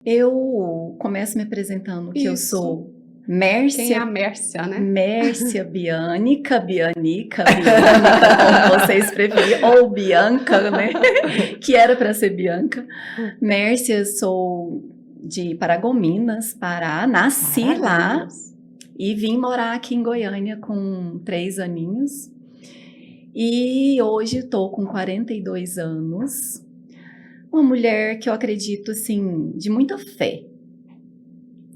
Eu começo me apresentando que eu Isso. sou Quem é a Mércia, Mércia, né? Mércia Bianica, Bianica, como vocês preferirem, ou Bianca, né? Que era para ser Bianca. Mércia, sou de Paragominas, Pará, nasci lá e vim morar aqui em Goiânia com 3 aninhos. E hoje estou com 42 anos. Uma mulher que eu acredito, assim, de muita fé.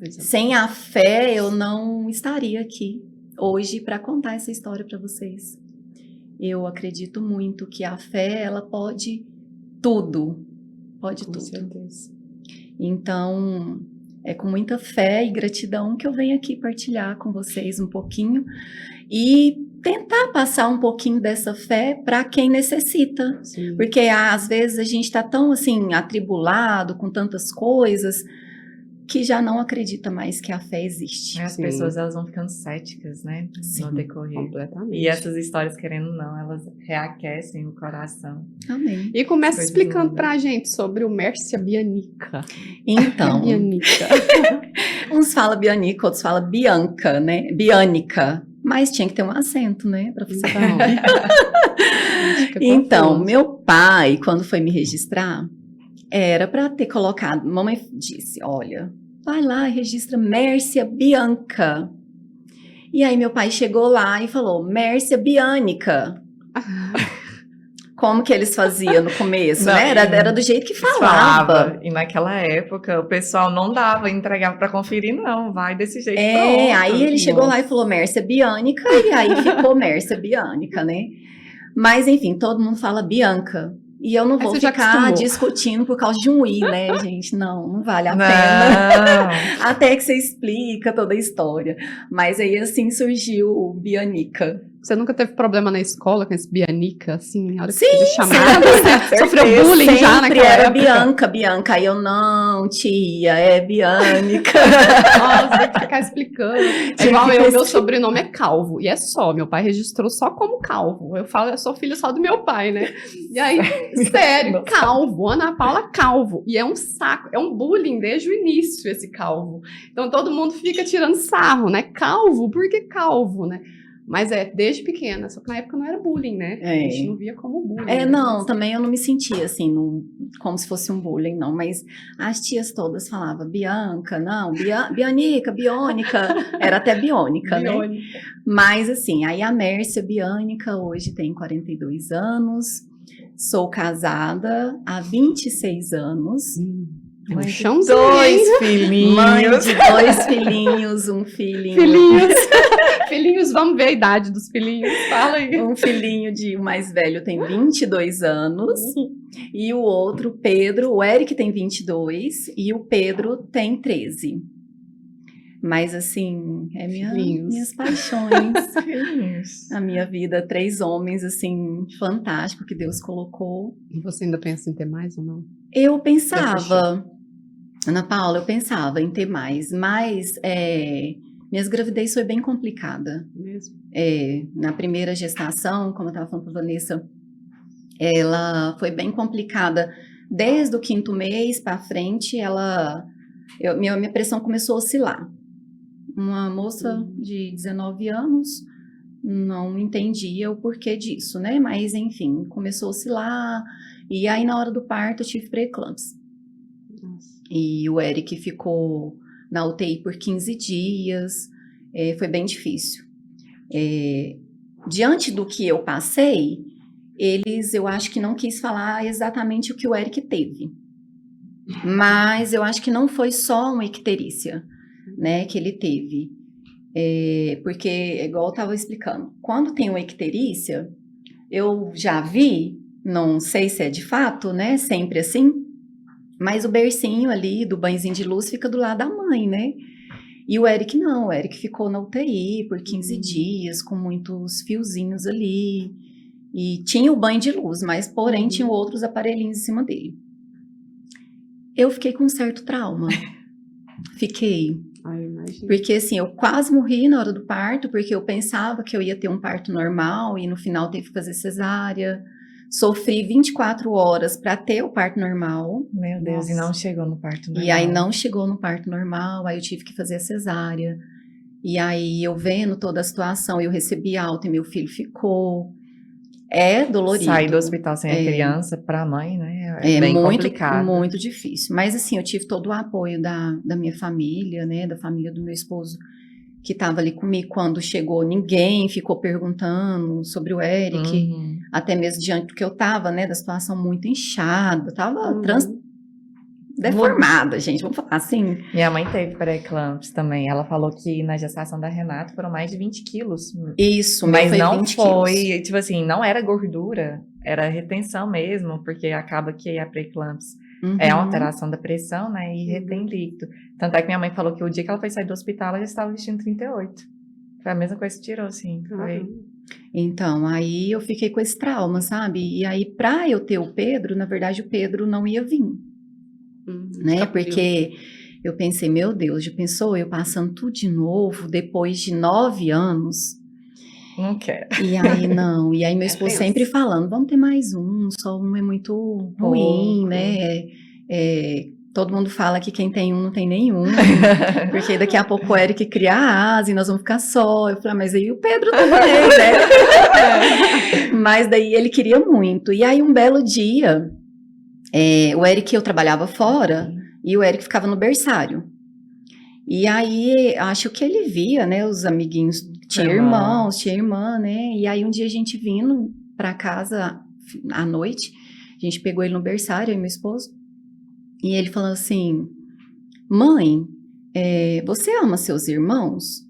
Sem a fé, eu não estaria aqui hoje para contar essa história para vocês. Eu acredito muito que a fé, ela pode tudo. Pode Com tudo. certeza. Então, é com muita fé e gratidão que eu venho aqui partilhar com vocês um pouquinho e tentar passar um pouquinho dessa fé para quem necessita. Sim. Porque às vezes a gente está tão assim atribulado com tantas coisas que já não acredita mais que a fé existe. As Sim. pessoas, elas vão ficando céticas, né? Sim, no decorrer. Completamente. E essas histórias, querendo ou não, elas reaquecem o coração. Amém. E começa Coisas explicando lindas. pra gente sobre o Mércia Bianica. Então, Bianica. uns falam Bianica, outros falam Bianca, né? Bianica. Mas tinha que ter um acento, né? Pra você Então, meu pai, quando foi me registrar, era para ter colocado. Mamãe disse: olha, vai lá e registra Mércia Bianca. E aí meu pai chegou lá e falou: Mércia Bianica. Como que eles faziam no começo, Não, né? Era do jeito que falava. Falava. E naquela época, o pessoal não dava, entregava para conferir, não. Vai desse jeito, É, pronto. aí ele chegou lá e falou Mércia Bianica, e aí ficou Mércia Bianica, né? Mas enfim, todo mundo fala Bianca. E eu não vou você já ficar acostumou. discutindo por causa de um i, né, gente? Não vale a Não. pena. Até que você explica toda a história. Mas aí, assim, surgiu o Bianica. Você nunca teve problema na escola com esse Bianica, assim? Na hora que Sim, você chamava, você sofreu Certeza, bullying já sempre naquela era época? Bianca. Aí eu, não, tia, é Bianica. Nossa, tem que ficar explicando. É igual meu sobrenome é Calvo, e é só, meu pai registrou só como Calvo. Eu falo, eu sou filho só do meu pai, né? E aí, sério, Calvo, Ana Paula Calvo. E é um saco, é um bullying desde o início esse Calvo. Então todo mundo fica tirando sarro, né? Calvo, por que Calvo, né? Mas é desde pequena, só que na época não era bullying, né? A gente não via como bullying. É, né? não, também eu não me sentia assim, como se fosse um bullying, não. Mas as tias todas falavam Bianca, não, Bianica, Biônica, era até Biônica, né? Mas assim, aí a Mércia Bianica hoje tem 42 anos, sou casada há 26 anos. Mãe de de 2 filhinhos. Mãe de 2 filhinhos, um filhinho. Filhinhos, vamos ver a idade dos filhinhos, fala aí. Um filhinho o mais velho tem 22 anos, e o outro, Pedro, o Eric tem 22, e o Pedro tem 13. Mas assim, é minhas paixões, a minha vida, 3 homens, assim, fantástico que Deus colocou. E você ainda pensa em ter mais ou não? Eu pensava, Ana Paula, eu pensava em ter mais, mas minhas gravidez foi bem complicada. Mesmo? Na primeira gestação, como eu estava falando para a Vanessa, ela foi bem complicada. Desde o 5º mês para frente, minha pressão começou a oscilar. Uma moça de 19 anos não entendia o porquê disso, né? Mas, enfim, começou a oscilar. E aí, na hora do parto, eu tive pré-eclâmpsia. E o Eric ficou na UTI por 15 dias. Foi bem difícil. Diante do que eu passei, eu acho que não quis falar exatamente o que o Eric teve. Mas eu acho que não foi só uma icterícia, né, que ele teve. Porque, igual eu estava explicando, quando tem uma icterícia, eu já vi, não sei se é de fato, né, sempre assim, mas o bercinho ali do banhozinho de luz fica do lado da mãe, né? E o Eric não, o Eric ficou na UTI por 15 dias, com muitos fiozinhos ali, e tinha o banho de luz, mas porém tinham outros aparelhinhos em cima dele. Eu fiquei com um certo trauma, fiquei, porque assim, eu quase morri na hora do parto, porque eu pensava que eu ia ter um parto normal, e no final teve que fazer cesárea, Sofri 24 horas para ter o parto normal. Meu Deus, e Nossa. não chegou no parto normal. E aí não chegou no parto normal, aí eu tive que fazer a cesárea. E aí eu vendo toda a situação, eu recebi alta e meu filho ficou. É dolorido. Sair do hospital sem a É. criança para a mãe, né? É bem muito, complicado. muito difícil. Mas assim, eu tive todo o apoio da minha família, né? Da família do meu esposo, que estava ali comigo quando chegou. Ninguém ficou perguntando sobre o Eric, Uhum. até mesmo diante do que eu estava, né? Da situação muito inchada, estava Uhum. deformada, gente, vamos falar assim. Minha mãe teve pré-eclâmpsia também. Ela falou que na gestação da Renata foram mais de 20 quilos. Isso, Mas foi não 20 foi, quilos. tipo assim, não era gordura, era retenção mesmo, porque acaba que a pré-eclâmpsia é uma Uhum. alteração da pressão, né, e retém líquido. Tanto é que minha mãe falou que o dia que ela foi sair do hospital, ela já estava vestindo 38. Foi a mesma coisa que tirou, assim. Foi... Uhum. Então, aí eu fiquei com esse trauma, sabe? E aí, pra eu ter o Pedro, na verdade, o Pedro não ia vir, Uhum. né? Escapuliu. Porque eu pensei, meu Deus, já pensou eu passando tudo de novo depois de 9 anos? Não quero. E aí, não. E aí, meu É esposo tenso. sempre falando, vamos ter mais um, só um é muito ruim, Pouco. né? Todo mundo fala que quem tem um não tem nenhum, porque daqui a pouco o Eric cria a asa e nós vamos ficar só. Eu falei, ah, mas aí o Pedro também, né? Mas daí ele queria muito. E aí, um belo dia, o Eric, eu trabalhava fora, e o Eric ficava no berçário. E aí, acho que ele via, né, os amiguinhos, tinha irmãos, tinha irmã, né, e aí um dia a gente vindo pra casa à noite, a gente pegou ele no berçário, eu e meu esposo, e ele falou assim, mãe, você ama seus irmãos?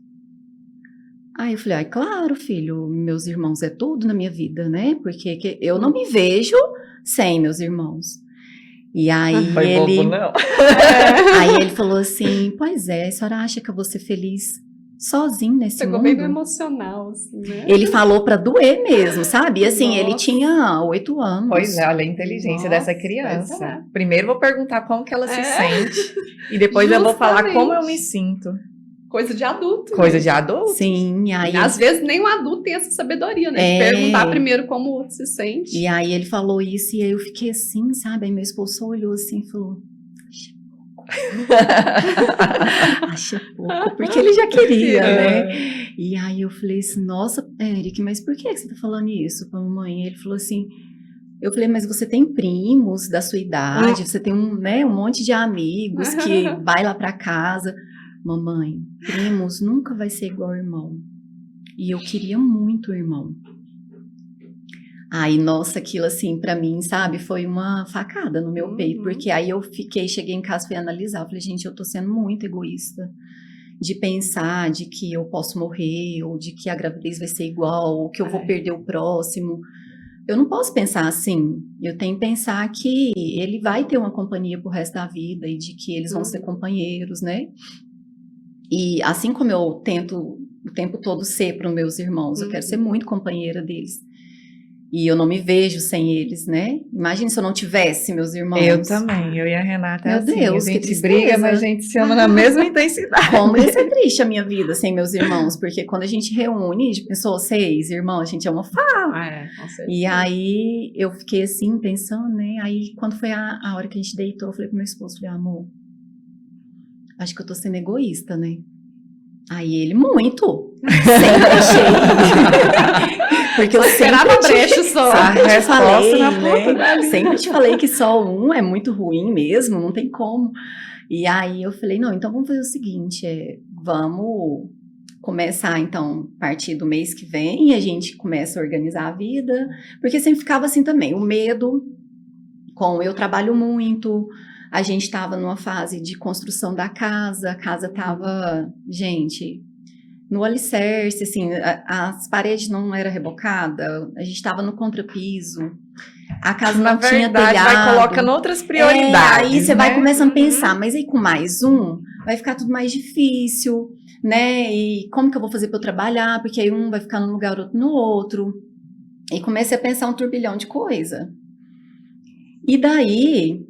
Aí eu falei, ai, claro, filho, meus irmãos é tudo na minha vida, né, porque eu não me vejo sem meus irmãos. E aí Foi ele... bobo, não. Aí ele falou assim, pois é, a senhora acha que eu vou ser feliz sozinho nesse Pegou bem no mundo? emocional, assim, né? Ele falou pra doer mesmo, sabe? E assim, ele Nossa. tinha 8 anos. Pois é, olha a inteligência Nossa, dessa criança. pois é. Primeiro vou perguntar como que ela se É. sente, e depois eu vou falar Justamente. como eu me sinto. Coisa de adulto. Coisa né? de adulto. Sim, e aí, Às vezes nem um adulto tem essa sabedoria, né? É. De perguntar primeiro como o outro se sente. e aí ele falou isso, e aí eu fiquei assim, sabe? Aí meu esposo só olhou assim e falou, acha pouco, porque ele já queria, né? E aí eu falei assim, nossa, Eric, mas por que você tá falando isso pra mamãe? E ele falou assim, eu falei, mas você tem primos da sua idade, você tem um monte de amigos que vai lá pra casa. Mamãe, primos nunca vai ser igual irmão. E eu queria muito o irmão. Aí, nossa, aquilo assim, pra mim, sabe, foi uma facada no meu peito, porque aí eu cheguei em casa, fui analisar, eu falei, gente, eu tô sendo muito egoísta de pensar de que eu posso morrer, ou de que a gravidez vai ser igual, ou que eu vou perder o próximo. Eu não posso pensar assim, eu tenho que pensar que ele vai ter uma companhia pro resto da vida, e de que eles vão ser companheiros, né? E assim como eu tento o tempo todo ser para os meus irmãos, eu quero ser muito companheira deles. E eu não me vejo sem eles, né? Imagina se eu não tivesse meus irmãos. Eu também, eu e a Renata Meu assim, Deus, a que gente tristeza. briga, mas a gente se ama na mesma intensidade. Como ia ser triste a minha vida sem meus irmãos, porque quando a gente reúne, já pensou 6 irmãos, a gente é uma família. Com certeza. E aí eu fiquei assim, pensando, né? Aí quando foi a hora que a gente deitou, eu falei pro meu esposo, falei, amor, acho que eu tô sendo egoísta, né? Aí ele, muito. Sempre achei. Porque eu esperava brecha só. sempre te falei, na ponta né? Sempre te falei que só um é muito ruim mesmo, não tem como. E aí eu falei, não, então vamos fazer o seguinte, vamos começar, então, a partir do mês que vem, a gente começa a organizar a vida, porque sempre ficava assim também, o medo, eu trabalho muito, a gente estava numa fase de construção da casa, a casa estava, gente, no alicerce, assim, as paredes não eram rebocadas, a gente estava no contrapiso, a casa Na não tinha verdade, telhado. vai colocando outras prioridades. Aí você né? vai começando a pensar, mas aí com mais um, vai ficar tudo mais difícil, né? E como que eu vou fazer para eu trabalhar? Porque aí um vai ficar num lugar, outro no outro. E comecei a pensar um turbilhão de coisa. E daí,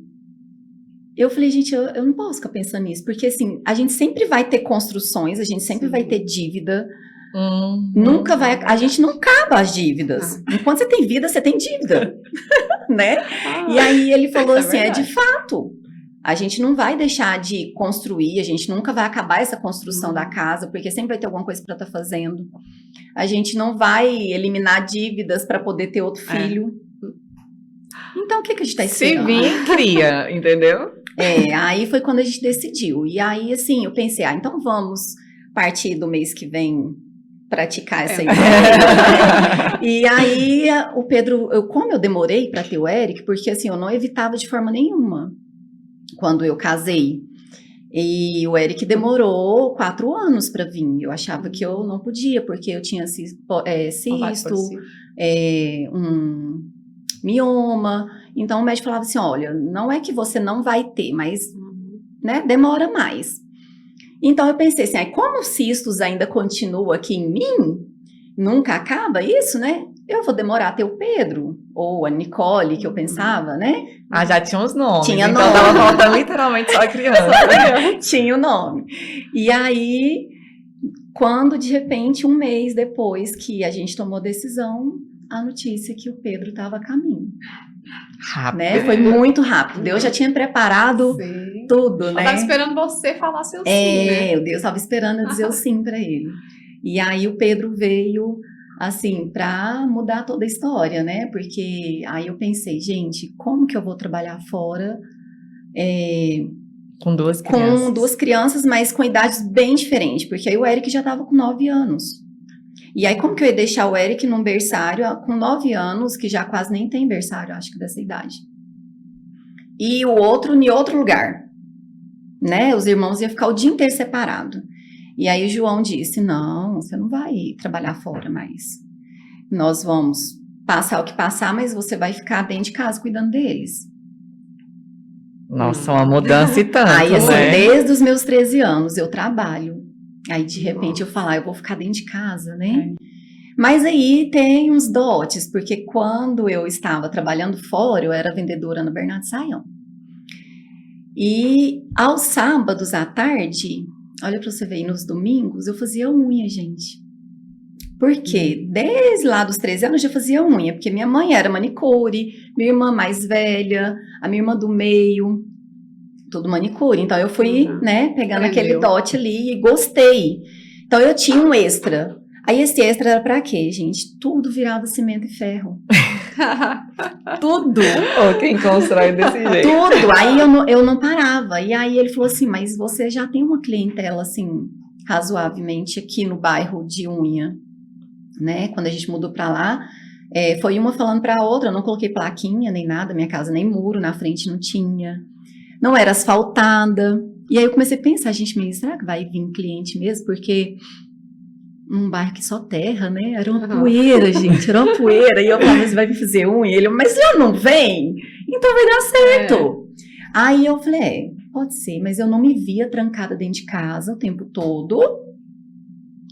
eu falei, gente, eu não posso ficar pensando nisso, porque assim, a gente sempre vai ter construções, a gente sempre vai ter dívida, Nunca vai, a gente não acaba as dívidas. Enquanto você tem vida, você tem dívida, né? E aí ele falou assim, é de fato, a gente não vai deixar de construir, a gente nunca vai acabar essa construção da casa, porque sempre vai ter alguma coisa para estar fazendo. A gente não vai eliminar dívidas para poder ter outro filho. Então, o que a gente está esperando? Se vir, cria, entendeu? Aí foi quando a gente decidiu. E aí, assim, eu pensei, então vamos partir do mês que vem praticar essa ideia. E aí, o Pedro, como eu demorei para ter o Eric, porque assim, eu não evitava de forma nenhuma quando eu casei. E o Eric demorou 4 anos para vir. Eu achava que eu não podia, porque eu tinha cisto, um mioma. Então o médico falava assim, olha, não é que você não vai ter, mas né, demora mais. Então eu pensei assim, como os cistos ainda continuam aqui em mim, nunca acaba isso, né? Eu vou demorar a ter o Pedro, ou a Nicole, que eu pensava, né? Já tinha os nomes. Tinha então nome. tava faltando literalmente só a criança. Tinha o nome. E aí, quando de repente, um mês depois que a gente tomou a decisão, a notícia que o Pedro estava a caminho. Rápido. Né? Foi muito rápido. Deus já tinha preparado tudo, né? Eu tava esperando você falar seu sim, né? Deus estava esperando eu dizer o sim para ele. E aí o Pedro veio, assim, para mudar toda a história, né? Porque aí eu pensei, gente, como que eu vou trabalhar fora com 2 crianças? Com 2 crianças, mas com idades bem diferentes. Porque aí o Eric já estava com 9 anos. E aí, como que eu ia deixar o Eric num berçário com 9 anos, que já quase nem tem berçário, acho que dessa idade. E o outro em outro lugar, né? Os irmãos iam ficar o dia inteiro separado. E aí o João disse, não, você não vai trabalhar fora mais. Nós vamos passar o que passar, mas você vai ficar dentro de casa cuidando deles. Nossa, uma mudança e tanto, aí, assim, né? desde os meus 13 anos eu trabalho. Aí, de repente, eu falo, eu vou ficar dentro de casa, né? Mas aí tem uns dotes, porque quando eu estava trabalhando fora, eu era vendedora na Bernardo Sayão. E aos sábados à tarde, olha para você ver, e nos domingos, eu fazia unha, gente. Por quê? Desde lá dos 13 anos eu já fazia unha, porque minha mãe era manicure, minha irmã mais velha, a minha irmã do meio, tudo manicure. Então eu fui, né, pegando aquele dote ali e gostei. Então eu tinha um extra. Aí esse extra era pra quê, gente? Tudo virava cimento e ferro. Tudo. Quem constrói desse jeito. Tudo. Aí eu não parava. E aí ele falou assim, mas você já tem uma clientela, assim, razoavelmente aqui no bairro de unha, né? Quando a gente mudou pra lá, foi uma falando pra outra, eu não coloquei plaquinha nem nada, minha casa nem muro, na frente não tinha. Não era asfaltada. E aí eu comecei a pensar, gente, mas será que vai vir cliente mesmo? Porque num bairro que só terra, né? Era uma poeira, gente, era uma poeira. E eu falava, mas vai vir fazer unha? E ele, mas já não vem? Então vai dar certo. Aí eu falei, pode ser, mas eu não me via trancada dentro de casa o tempo todo,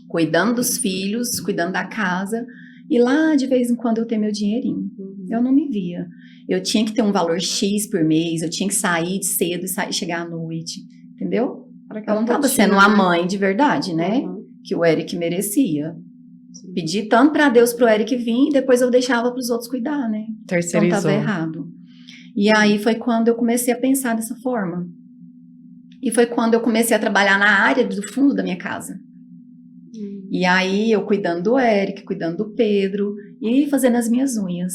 cuidando dos filhos, cuidando da casa, e lá de vez em quando eu ter meu dinheirinho. Eu não me via. Eu tinha que ter um valor X por mês, eu tinha que sair de cedo e chegar à noite, entendeu? Eu não estava sendo uma mãe de verdade, né? Que o Eric merecia. Pedi tanto para Deus pro Eric vir e depois eu deixava para os outros cuidar, né? Terceirizou. Então estava errado. E aí foi quando eu comecei a pensar dessa forma. E foi quando eu comecei a trabalhar na área do fundo da minha casa. E aí eu cuidando do Eric, cuidando do Pedro e fazendo as minhas unhas.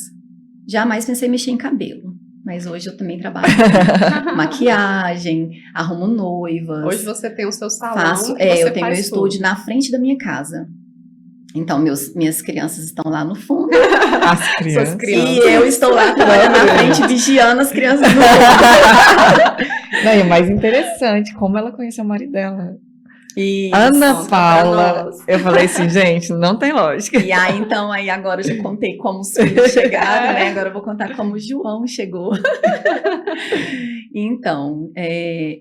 Jamais pensei em mexer em cabelo. Mas hoje eu também trabalho com maquiagem, arrumo noivas. Hoje você tem o seu salão. Faço, eu tenho meu estúdio na frente da minha casa. Então, minhas crianças estão lá no fundo. As crianças. E eu estou lá na frente, vigiando as crianças no fundo. Não, e o mais interessante, como ela conheceu o marido dela. Isso, Ana Paula, eu falei assim, gente, não tem lógica. E aí, então, agora eu já contei como os filhos chegaram, né? Agora eu vou contar como o João chegou. Então,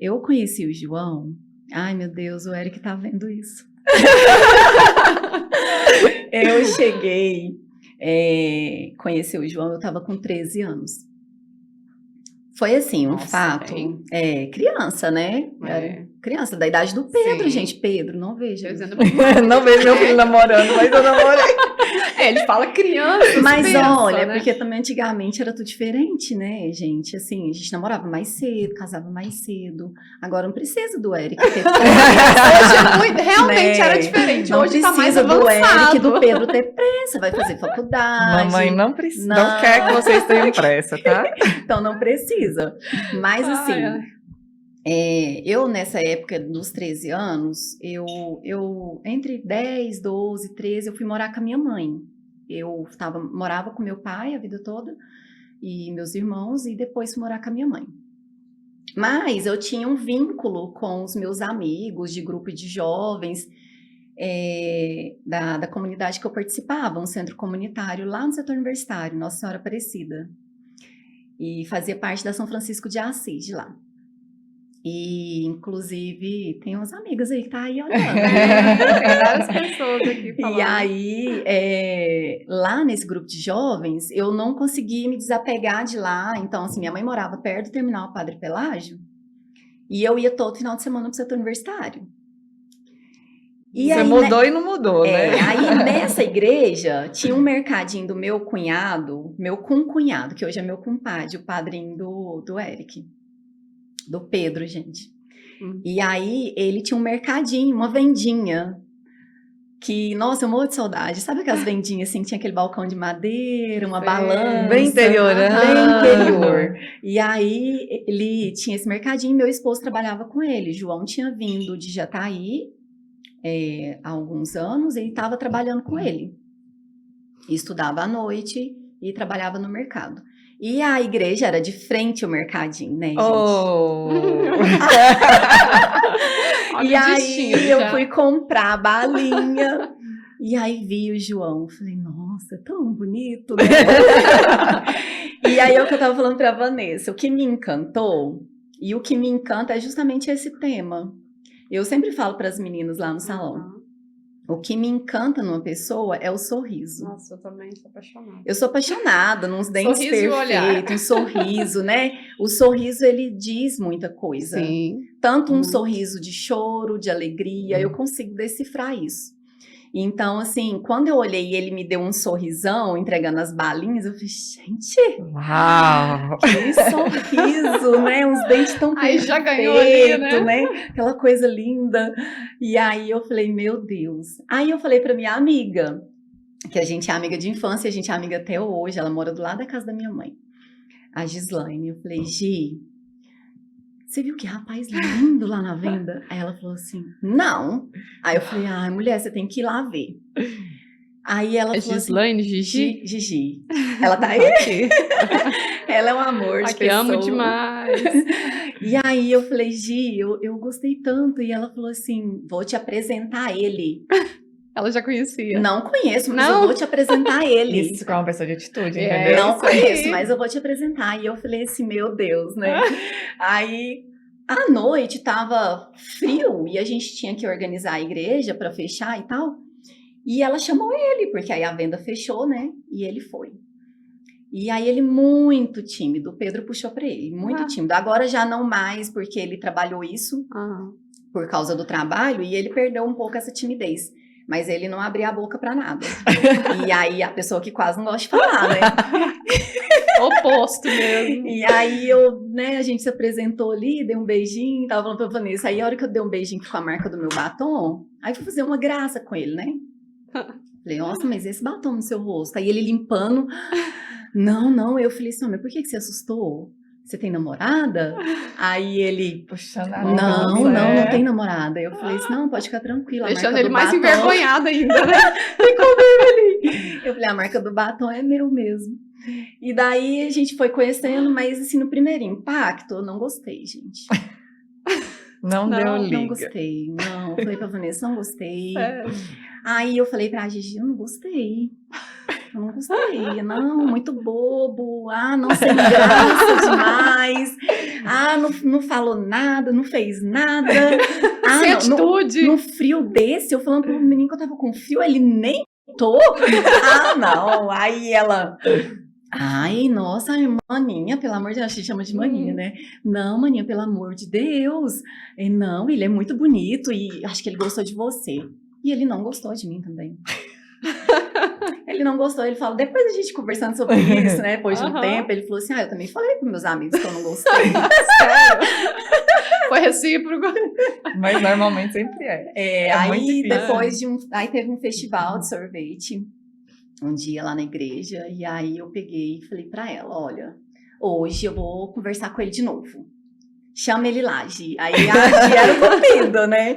eu conheci o João. Ai, meu Deus, o Eric tá vendo isso. Eu cheguei, conheci o João, eu tava com 13 anos. Foi assim, um fato. Criança, né? criança, da idade do Pedro, Sim. gente. Pedro, não vejo. Não vejo meu filho namorando, mas eu namorei. Ele fala criança. Mas olha, né? porque também antigamente era tudo diferente, né, gente? Assim, a gente namorava mais cedo, casava mais cedo. Agora não precisa do Eric ter Hoje realmente né? era diferente. Não Hoje tá mais precisa do Eric avançado. e do Pedro ter pressa, vai fazer faculdade. Mamãe não precisa, Não. não quer que vocês tenham pressa, tá? Então não precisa. Mas assim, Ai, ai. eu nessa época dos 13 anos, eu entre 10, 12, 13, eu fui morar com a minha mãe. Eu morava com meu pai a vida toda e meus irmãos e depois fui morar com a minha mãe. Mas eu tinha um vínculo com os meus amigos de grupo de jovens da comunidade que eu participava, um centro comunitário lá no setor universitário, Nossa Senhora Aparecida. E fazia parte da São Francisco de Assis, de lá. E, inclusive, tem umas amigas aí que tá aí olhando. Tem várias pessoas aqui falando. E aí, lá nesse grupo de jovens, eu não consegui me desapegar de lá. Então, assim, minha mãe morava perto do terminal Padre Pelágio. E eu ia todo final de semana pro setor universitário. E Você aí, mudou e não mudou, né? Aí nessa igreja tinha um mercadinho do meu cunhado, meu cunhado, que hoje é meu compadre, o padrinho do Eric, do Pedro, gente. E aí ele tinha um mercadinho, uma vendinha, que, nossa, eu morro de saudade. Sabe aquelas vendinhas assim, que tinha aquele balcão de madeira, uma Sei. balança? Bem interiorano. Bem interior. E aí ele tinha esse mercadinho e meu esposo trabalhava com ele. João tinha vindo de Jataí, há alguns anos, e estava trabalhando com ele. E estudava à noite e trabalhava no mercado. E a igreja era de frente ao mercadinho, né, gente? Oh. E Olha o aí destino eu já. fui comprar a balinha. E aí vi o João. Falei, nossa, é tão bonito, né? E aí é o que eu tava falando pra Vanessa. O que me encantou, e o que me encanta é justamente esse tema. Eu sempre falo para as meninas lá no salão. O que me encanta numa pessoa é o sorriso. Nossa, eu também sou apaixonada. Eu sou apaixonada, nos dentes Sorriso e olhar. perfeitos, um sorriso, né? O sorriso, ele diz muita coisa. Sim. Tanto um Muito. sorriso de choro, de alegria, eu consigo decifrar isso. Então, assim, quando eu olhei e ele me deu um sorrisão, entregando as balinhas, eu falei, gente, Uau! que sorriso, né? Uns dentes tão Aí perfeitos, já ganhou ali, né? Aquela coisa linda. E aí eu falei, meu Deus. Aí eu falei pra minha amiga, que a gente é amiga de infância, a gente é amiga até hoje, ela mora do lado da casa da minha mãe, a Gislaine. Eu falei, Gi, você viu que rapaz lindo lá na venda? Aí ela falou assim, não. Aí eu falei, ai, mulher, você tem que ir lá ver. Aí ela É falou Gislaine, assim, Gigi? Gigi. Ela tá aí? Aqui. Ela é um amor de Aqui pessoa. amo demais. E aí eu falei, Gi, eu gostei tanto. E ela falou assim, vou te apresentar ele. Ela já conhecia. Não conheço, mas Não? eu vou te apresentar ele. Isso que é uma pessoa de atitude, É. entendeu? Não isso aí. conheço, mas eu vou te apresentar. E eu falei assim, meu Deus, né? Aí, à noite, tava frio e a gente tinha que organizar a igreja para fechar e tal. E ela chamou ele, porque aí a venda fechou, né? E ele foi. E aí ele muito tímido, o Pedro puxou para ele, muito tímido. Agora já não mais, porque ele trabalhou isso Ah. por causa do trabalho e ele perdeu um pouco essa timidez. Mas ele não abria a boca para nada. E aí a pessoa que quase não gosta de falar, né? Oposto mesmo. E aí a gente se apresentou ali, dei um beijinho, tava falando pra Vanessa. Aí a hora que eu dei um beijinho com a marca do meu batom, aí fui fazer uma graça com ele, né? Falei, nossa, mas esse batom no seu rosto. Aí ele limpando. Não. Eu falei assim, mas por que você assustou? Você tem namorada? Aí ele, Puxando a não tem namorada. Eu falei assim, não, pode ficar tranquilo. a Deixando marca ele do mais batom- envergonhado ainda, né? Ficou vermelhinho. Eu falei, a marca do batom é meu mesmo. E daí a gente foi conhecendo, mas assim, no primeiro impacto, eu não gostei, gente. Não deu liga. Não gostei, não. Eu falei pra Vanessa, não gostei. É. Aí eu falei pra Gigi, eu não gostei. Eu não gostei, não, muito bobo. Ah, não sem graça demais. Ah, não falou nada, não fez nada. Ah, Sem não, atitude. no frio desse, eu falando pro menino que eu tava com frio, ele nem tô. Ah, não. Aí ela... Ai, nossa, maninha, pelo amor de Deus, a gente chama de maninha, né? Não, maninha, pelo amor de Deus. Não, ele é muito bonito e acho que ele gostou de você. E ele não gostou de mim também. Ele não gostou, ele falou, depois a gente conversando sobre isso, né? Depois de um tempo, ele falou assim, eu também falei para meus amigos que eu não gostei. Sério? Foi recíproco. Mas normalmente sempre é. É muito aí difícil. depois aí teve um festival de sorvete, um dia lá na igreja, e aí eu peguei e falei pra ela, olha, hoje eu vou conversar com ele de novo. Chama ele lá, Gi. Aí a Gi era o cupido, né?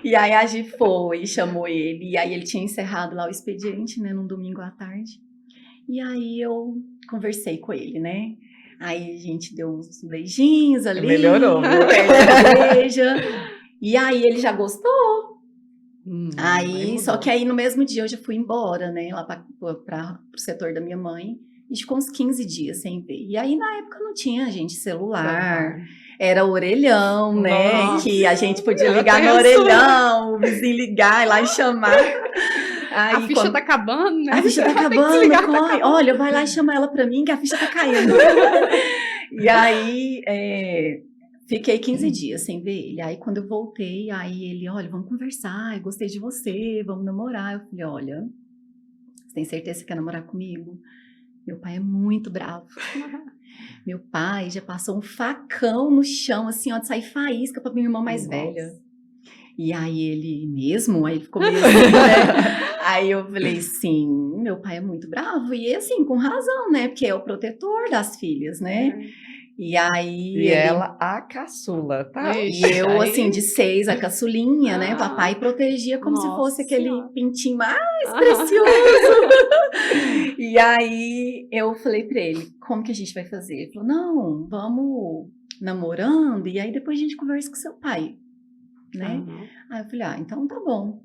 E aí a Gi foi, chamou ele, e aí ele tinha encerrado lá o expediente, né, num domingo à tarde. E aí eu conversei com ele, né? Aí a gente deu uns beijinhos ali. Melhorou, viu? Igreja. E aí ele já gostou. Aí, só que aí no mesmo dia eu já fui embora, né? Lá para o setor da minha mãe. E ficou uns 15 dias sem ver. E aí na época não tinha, gente, celular. Era orelhão, né? Nossa. Que a gente podia ligar no orelhão, o vizinho ligar e lá e chamar. Aí, a ficha tá acabando, né? A ficha tá acabando, corre. Olha, vai lá e chama ela pra mim que a ficha tá caindo. E aí, fiquei 15 dias sem ver ele. Aí, quando eu voltei, aí ele, olha, vamos conversar, eu gostei de você, vamos namorar. Eu falei, olha, você tem certeza que você quer namorar comigo? Meu pai é muito bravo. Meu pai já passou um facão no chão, assim, ó, de sair faísca pra minha irmã mais velha. E aí ele mesmo, aí ele ficou meio assim, né? Aí eu falei, sim, meu pai é muito bravo. E assim, com razão, né? Porque é o protetor das filhas, né? E aí... E ela, a caçula, tá? E eu, assim, de 6, a caçulinha, né? Papai protegia como se fosse aquele pintinho mais precioso. E aí eu falei pra ele, como que a gente vai fazer? Ele falou, não, vamos namorando e aí depois a gente conversa com seu pai, né? Aí eu falei, então tá bom.